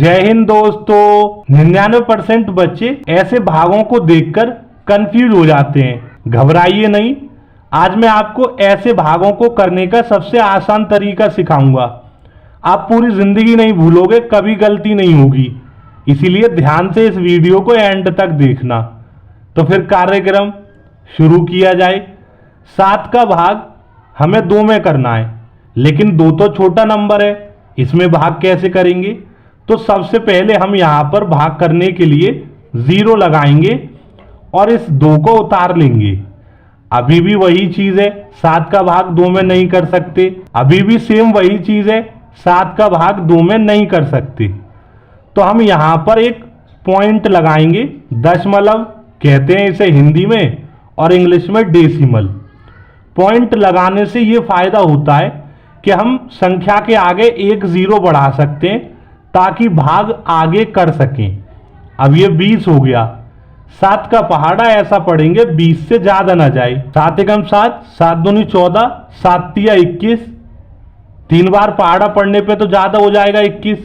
जय हिंद दोस्तों। 99% बच्चे ऐसे भागों को देखकर कंफ्यूज हो जाते हैं। घबराइए नहीं, आज मैं आपको ऐसे भागों को करने का सबसे आसान तरीका सिखाऊंगा। आप पूरी जिंदगी नहीं भूलोगे, कभी गलती नहीं होगी। इसीलिए ध्यान से इस वीडियो को एंड तक देखना। तो फिर कार्यक्रम शुरू किया जाए। 7 का भाग हमें 2 में करना है, लेकिन 2 तो छोटा नंबर है, इसमें भाग कैसे करेंगे? तो सबसे पहले हम यहां पर भाग करने के लिए 0 लगाएंगे और इस 2 को उतार लेंगे। अभी भी वही चीज है, 7 का भाग 2 में नहीं कर सकते। अभी भी सेम वही चीज है, 7 का भाग 2 में नहीं कर सकते। तो हम यहां पर एक पॉइंट लगाएंगे, दशमलव कहते हैं इसे हिंदी में और इंग्लिश में डेसिमल। पॉइंट लगाने से ये फायदा होता है कि हम संख्या के आगे एक 0 बढ़ा सकते हैं ताकि भाग आगे कर सकें। अब ये 20 हो गया। 7 का पहाड़ा ऐसा पढ़ेंगे 20 से ज्यादा ना जाए। 7 एकम 7, 7 दूनी 14, 7 तिया 21। 3 बार पहाड़ा पढ़ने पे तो ज्यादा हो जाएगा 21,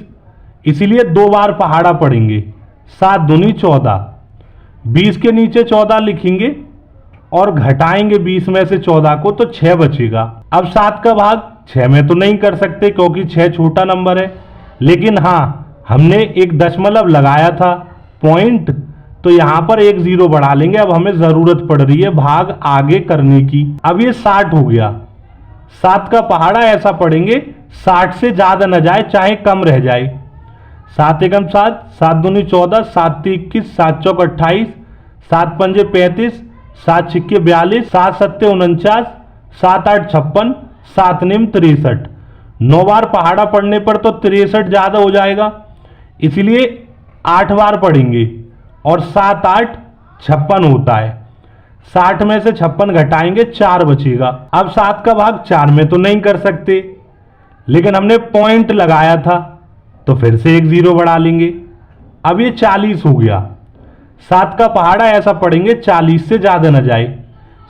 इसीलिए 2 बार पहाड़ा पढ़ेंगे। 7 दूनी 14, 20 के नीचे 14 लिखेंगे और घटाएंगे 20 में से 14 को तो 6 बचेगा। अब 7 का भाग 6 में तो नहीं कर सकते क्योंकि 6 छोटा नंबर है, लेकिन हाँ हमने एक दशमलव लगाया था पॉइंट, तो यहां पर एक 0 बढ़ा लेंगे। अब हमें जरूरत पड़ रही है भाग आगे करने की। अब ये 60 हो गया। 7 का पहाड़ा ऐसा पढ़ेंगे 60 से ज्यादा न जाए, चाहे कम रह जाए। 7 एकम 7, 7 दूनी 14, 7 ती 21, 7 चौक 28, 7 पंजे 35, 7 छिक्के 42, 7 सत्ते 49, 7 8 56, 7 निम 63। 9 बार पहाड़ा पढ़ने पर तो 63 ज्यादा हो जाएगा, इसलिए 8 बार पढ़ेंगे और 7 8 56 होता है। 60 में से 56 घटाएंगे 4 बचेगा। अब 7 का भाग 4 में तो नहीं कर सकते, लेकिन हमने पॉइंट लगाया था तो फिर से एक 0 बढ़ा लेंगे। अब ये 40 हो गया। 7 का पहाड़ा ऐसा पढ़ेंगे 40 से ज्यादा न जाए।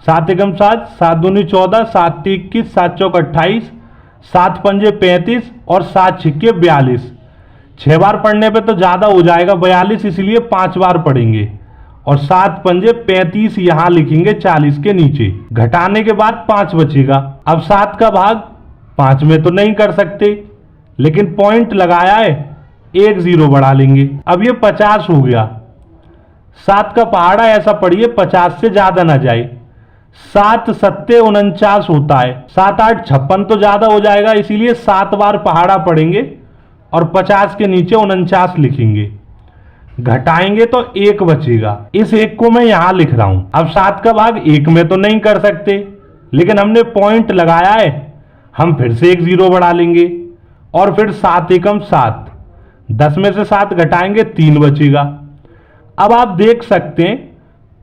7 एकम 7, 7 दूनी 14, 7 ती 21, 7 चौक 28, 7 पंजे 35 और 7 छिक्के 42। 6 बार पढ़ने पे तो ज्यादा हो जाएगा 42, इसलिए 5 बार पढ़ेंगे और 7 पंजे 35 यहां लिखेंगे 40 के नीचे। घटाने के बाद 5 बचेगा। अब 7 का भाग 5 में तो नहीं कर सकते, लेकिन पॉइंट लगाया है, एक 0 बढ़ा लेंगे। अब ये 50 हो गया। 7 का पहाड़ा ऐसा पढ़िए 50 से ज्यादा ना जाए। 7 सत्ते 49 होता है। 7 8 56 तो ज्यादा हो जाएगा, इसीलिए 7 बार पहाड़ा पढ़ेंगे और 50 के नीचे 49 लिखेंगे। घटाएंगे तो 1 बचेगा। इस 1 को मैं यहां लिख रहा हूं। अब 7 का भाग 1 में तो नहीं कर सकते, लेकिन हमने पॉइंट लगाया है, हम फिर से एक 0 बढ़ा लेंगे और फिर 7 एकम 7, 10 में से 7 घटाएंगे 3 बचेगा। अब आप देख सकते हैं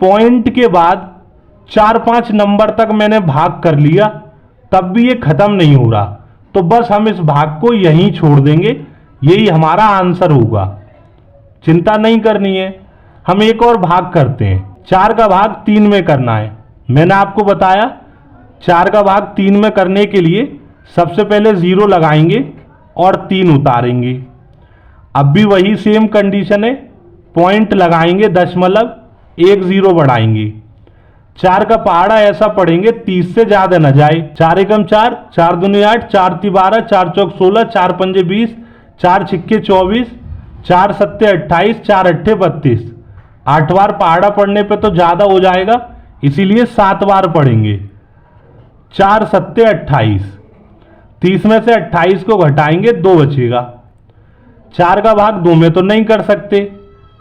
पॉइंट के बाद 4-5 नंबर तक मैंने भाग कर लिया, तब भी ये खत्म नहीं हो रहा, तो बस हम इस भाग को यहीं छोड़ देंगे, यही हमारा आंसर होगा। चिंता नहीं करनी है। हम एक और भाग करते हैं। 4 का भाग 3 में करना है। मैंने आपको बताया 4 का भाग 3 में करने के लिए सबसे पहले 0 लगाएंगे और 3 उतारेंगे। अब भी वही सेम कंडीशन है, पॉइंट लगाएंगे दशमलव, एक 0 बढ़ाएंगे। 4 का पहाड़ा ऐसा पढ़ेंगे 30 से ज्यादा न जाए। 4 एकम 4, 4 दूनी 8, 4 ती 12, 4 चौक 16, 4 पंजे 20, 4 छिक्के 24, 4 सत्ते 28, 4 अट्ठे 32। 8 बार पहाड़ा पढ़ने पे तो ज्यादा हो जाएगा, इसीलिए 7 बार पढ़ेंगे। 4 सत्ते 28, 30 में से 28 को घटाएंगे 2 बचेगा। 4 का भाग 2 में तो नहीं कर सकते,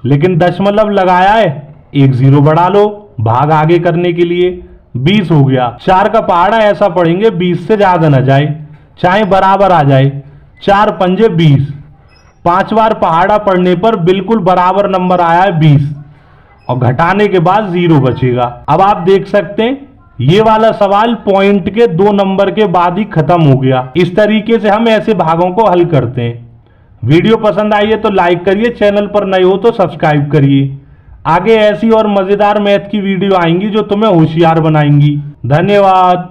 लेकिन दशमलव लगाया है, एक 0 बढ़ा लो भाग आगे करने के लिए। 20 हो गया। 4 का पहाड़ा ऐसा पढ़ेंगे 20 से ज्यादा न जाए, चाहे बराबर आ जाए। 4 पंजे 20, 5 बार पहाड़ा पढ़ने पर बिल्कुल बराबर नंबर आया है 20 और घटाने के बाद 0 बचेगा। अब आप देख सकते हैं ये वाला सवाल पॉइंट के 2 नंबर के बाद ही खत्म हो गया। इस तरीके से हम ऐसे भागों को हल करते हैं। वीडियो पसंद आई है तो लाइक करिए, चैनल पर नए हो तो सब्सक्राइब करिए। आगे ऐसी और मजेदार मैथ की वीडियो आएंगी जो तुम्हें होशियार बनाएंगी। धन्यवाद।